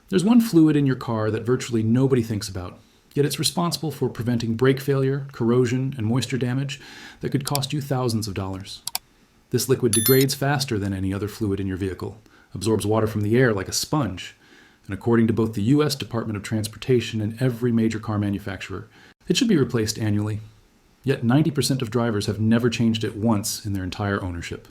There's one fluid in your car that virtually nobody thinks about, yet it's responsible for preventing brake failure, corrosion, and moisture damage that could cost you thousands of dollars. This liquid degrades faster than any other fluid in your vehicle, absorbs water from the air like a sponge, and according to both the U.S. Department of Transportation and every major car manufacturer, it should be replaced annually. Yet 90% of drivers have never changed it once in their entire ownership.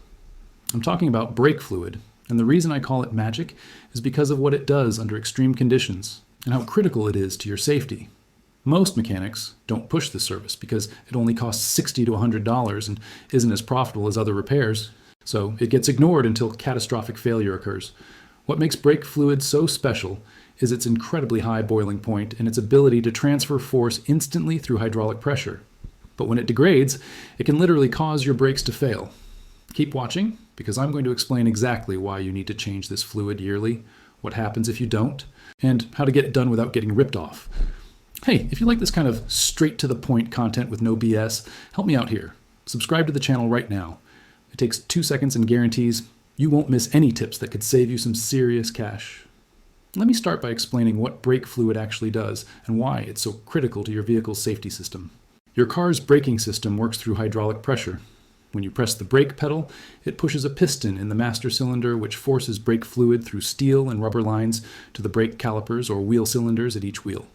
I'm talking about brake fluid, and the reason I call it magic is because of what it does under extreme conditions and how critical it is to your safety. Most mechanics don't push this service because it only costs $60 to $100 and isn't as profitable as other repairs, so it gets ignored until catastrophic failure occurs. What makes brake fluid so special is its incredibly high boiling point and its ability to transfer force instantly through hydraulic pressure. But when it degrades, it can literally cause your brakes to fail. Keep watching, because I'm going to explain exactly why you need to change this fluid yearly, what happens if you don't, and how to get it done without getting ripped off. Hey, if you like this kind of straight-to-the-point content with no BS, help me out here. Subscribe to the channel right now. It takes 2 seconds and guarantees you won't miss any tips that could save you some serious cash. Let me start by explaining what brake fluid actually does and why it's so critical to your vehicle's safety system. Your car's braking system works through hydraulic pressure. When you press the brake pedal, it pushes a piston in the master cylinder which forces brake fluid through steel and rubber lines to the brake calipers or wheel cylinders at each wheel.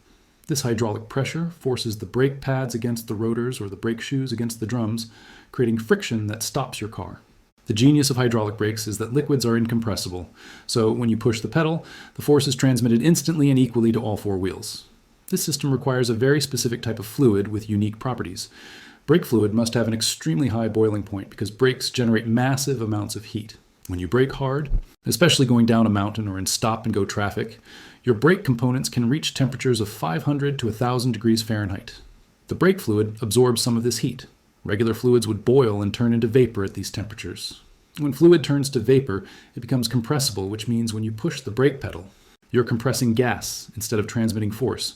This hydraulic pressure forces the brake pads against the rotors or the brake shoes against the drums, creating friction that stops your car. The genius of hydraulic brakes is that liquids are incompressible, so when you push the pedal, the force is transmitted instantly and equally to all 4 wheels. This system requires a very specific type of fluid with unique properties. Brake fluid must have an extremely high boiling point because brakes generate massive amounts of heat. When you brake hard, especially going down a mountain or in stop-and-go traffic, your brake components can reach temperatures of 500 to 1,000 degrees Fahrenheit. The brake fluid absorbs some of this heat. Regular fluids would boil and turn into vapor at these temperatures. When fluid turns to vapor, it becomes compressible, which means when you push the brake pedal, you're compressing gas instead of transmitting force.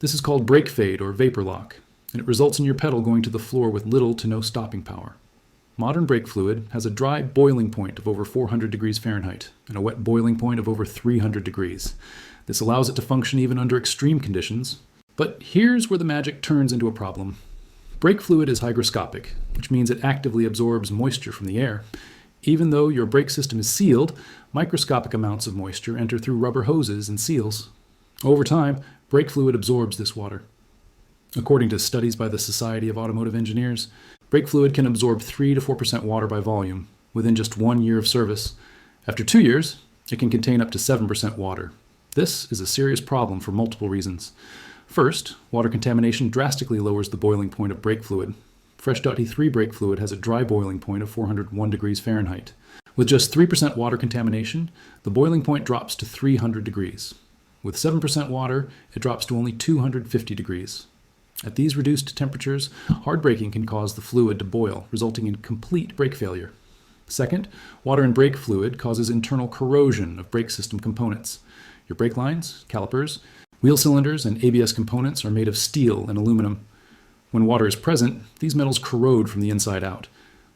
This is called brake fade or vapor lock, and it results in your pedal going to the floor with little to no stopping power. Modern brake fluid has a dry boiling point of over 400 degrees Fahrenheit and a wet boiling point of over 300 degrees. This allows it to function even under extreme conditions. But here's where the magic turns into a problem. Brake fluid is hygroscopic, which means it actively absorbs moisture from the air. Even though your brake system is sealed, microscopic amounts of moisture enter through rubber hoses and seals. Over time, brake fluid absorbs this water. According to studies by the Society of Automotive Engineers, brake fluid can absorb 3 to 4% water by volume within just 1 year of service. After 2 years, it can contain up to 7% water. This is a serious problem for multiple reasons. First, water contamination drastically lowers the boiling point of brake fluid. Fresh.E3 brake fluid has a dry boiling point of 401 degrees Fahrenheit. With just 3% water contamination, the boiling point drops to 300 degrees. With 7% water, it drops to only 250 degrees. At these reduced temperatures, hard braking can cause the fluid to boil, resulting in complete brake failure. Second, water in brake fluid causes internal corrosion of brake system components. Your brake lines, calipers, wheel cylinders, and ABS components are made of steel and aluminum. When water is present, these metals corrode from the inside out.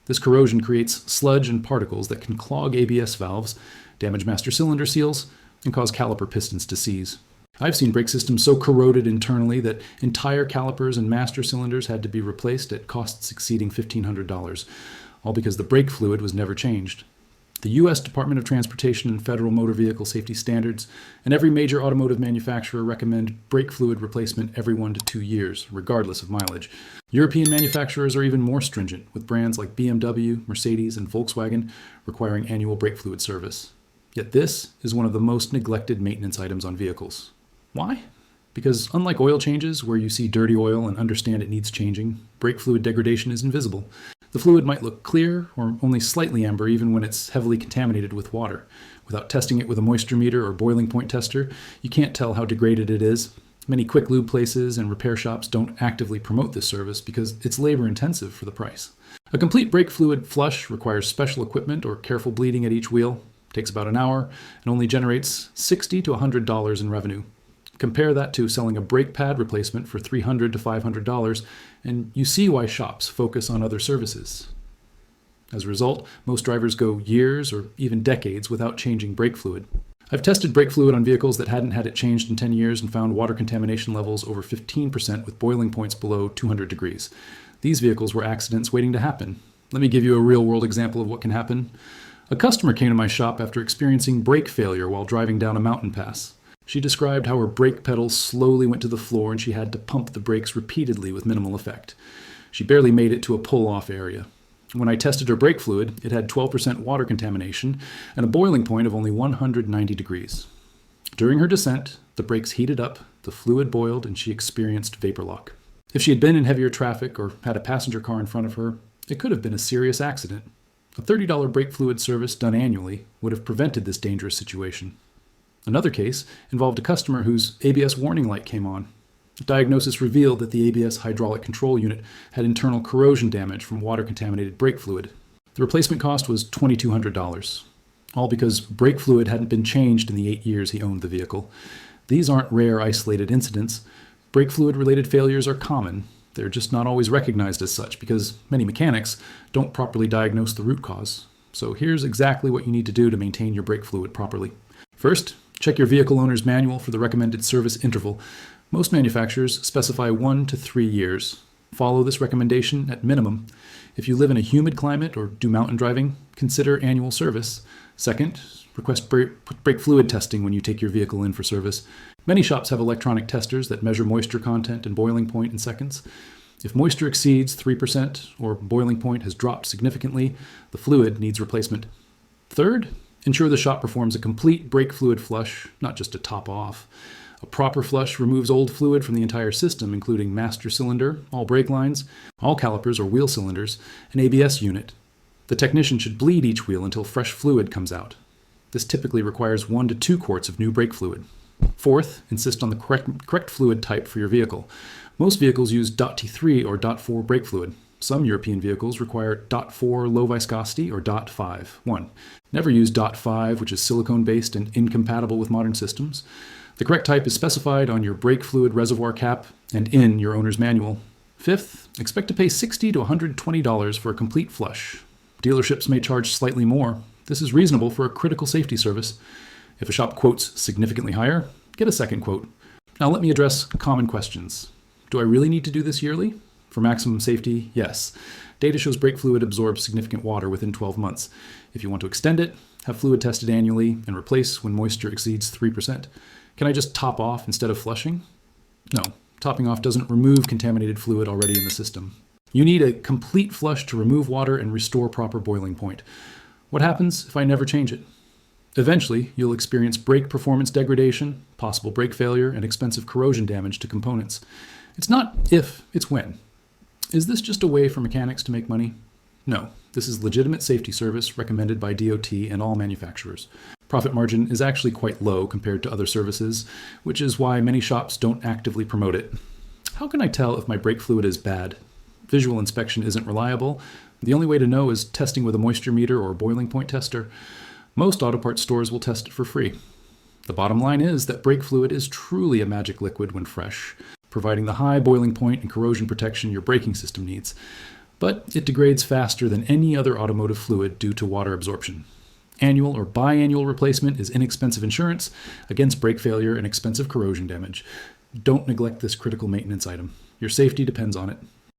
This corrosion creates sludge and particles that can clog ABS valves, damage master cylinder seals, and cause caliper pistons to seize. I've seen brake systems so corroded internally that entire calipers and master cylinders had to be replaced at costs exceeding $1,500, all because the brake fluid was never changed. The U.S. Department of Transportation and Federal Motor Vehicle Safety Standards and every major automotive manufacturer recommend brake fluid replacement every 1 to 2 years, regardless of mileage. European manufacturers are even more stringent, with brands like BMW, Mercedes, and Volkswagen requiring annual brake fluid service. Yet this is one of the most neglected maintenance items on vehicles. Why? Because unlike oil changes, where you see dirty oil and understand it needs changing, brake fluid degradation is invisible. The fluid might look clear or only slightly amber even when it's heavily contaminated with water. Without testing it with a moisture meter or boiling point tester, you can't tell how degraded it is. Many quick lube places and repair shops don't actively promote this service because it's labor intensive for the price. A complete brake fluid flush requires special equipment or careful bleeding at each wheel, takes about an hour, and only generates $60 to $100 in revenue. Compare that to selling a brake pad replacement for $300 to $500, and you see why shops focus on other services. As a result, most drivers go years or even decades without changing brake fluid. I've tested brake fluid on vehicles that hadn't had it changed in 10 years and found water contamination levels over 15% with boiling points below 200 degrees. These vehicles were accidents waiting to happen. Let me give you a real-world example of what can happen. A customer came to my shop after experiencing brake failure while driving down a mountain pass. She described how her brake pedals slowly went to the floor and she had to pump the brakes repeatedly with minimal effect. She barely made it to a pull-off area. When I tested her brake fluid, it had 12% water contamination and a boiling point of only 190 degrees. During her descent, the brakes heated up, the fluid boiled, and she experienced vapor lock. If she had been in heavier traffic or had a passenger car in front of her, it could have been a serious accident. A $30 brake fluid service done annually would have prevented this dangerous situation. Another case involved a customer whose ABS warning light came on. The diagnosis revealed that the ABS hydraulic control unit had internal corrosion damage from water-contaminated brake fluid. The replacement cost was $2,200, all because brake fluid hadn't been changed in the 8 years he owned the vehicle. These aren't rare, isolated incidents. Brake fluid-related failures are common. They're just not always recognized as such because many mechanics don't properly diagnose the root cause. So here's exactly what you need to do to maintain your brake fluid properly. First, check your vehicle owner's manual for the recommended service interval. Most manufacturers specify 1 to 3 years. Follow this recommendation at minimum. If you live in a humid climate or do mountain driving, consider annual service. Second, request brake fluid testing when you take your vehicle in for service. Many shops have electronic testers that measure moisture content and boiling point in seconds. If moisture exceeds 3% or boiling point has dropped significantly, the fluid needs replacement. Third, ensure the shop performs a complete brake fluid flush, not just a top off. A proper flush removes old fluid from the entire system, including master cylinder, all brake lines, all calipers or wheel cylinders, and ABS unit. The technician should bleed each wheel until fresh fluid comes out. This typically requires 1 to 2 quarts of new brake fluid. Fourth, insist on the correct fluid type for your vehicle. Most vehicles use .T3 or .4 brake fluid. Some European vehicles require .4 low viscosity or .5. 1. Never use .5, which is silicone-based and incompatible with modern systems. The correct type is specified on your brake fluid reservoir cap and in your owner's manual. Fifth, expect to pay $60 to $120 for a complete flush. Dealerships may charge slightly more. This is reasonable for a critical safety service. If a shop quotes significantly higher, get a second quote. Now let me address common questions. Do I really need to do this yearly? For maximum safety, yes. Data shows brake fluid absorbs significant water within 12 months. If you want to extend it, have fluid tested annually and replace when moisture exceeds 3%. Can I just top off instead of flushing? No, topping off doesn't remove contaminated fluid already in the system. You need a complete flush to remove water and restore proper boiling point. What happens if I never change it? Eventually, you'll experience brake performance degradation, possible brake failure, and expensive corrosion damage to components. It's not if, it's when. Is this just a way for mechanics to make money? No, this is legitimate safety service recommended by DOT and all manufacturers. Profit margin is actually quite low compared to other services, which is why many shops don't actively promote it. How can I tell if my brake fluid is bad? Visual inspection isn't reliable. The only way to know is testing with a moisture meter or boiling point tester. Most auto parts stores will test it for free. The bottom line is that brake fluid is truly a magic liquid when fresh, providing the high boiling point and corrosion protection your braking system needs. But it degrades faster than any other automotive fluid due to water absorption. Annual or biannual replacement is inexpensive insurance against brake failure and expensive corrosion damage. Don't neglect this critical maintenance item. Your safety depends on it.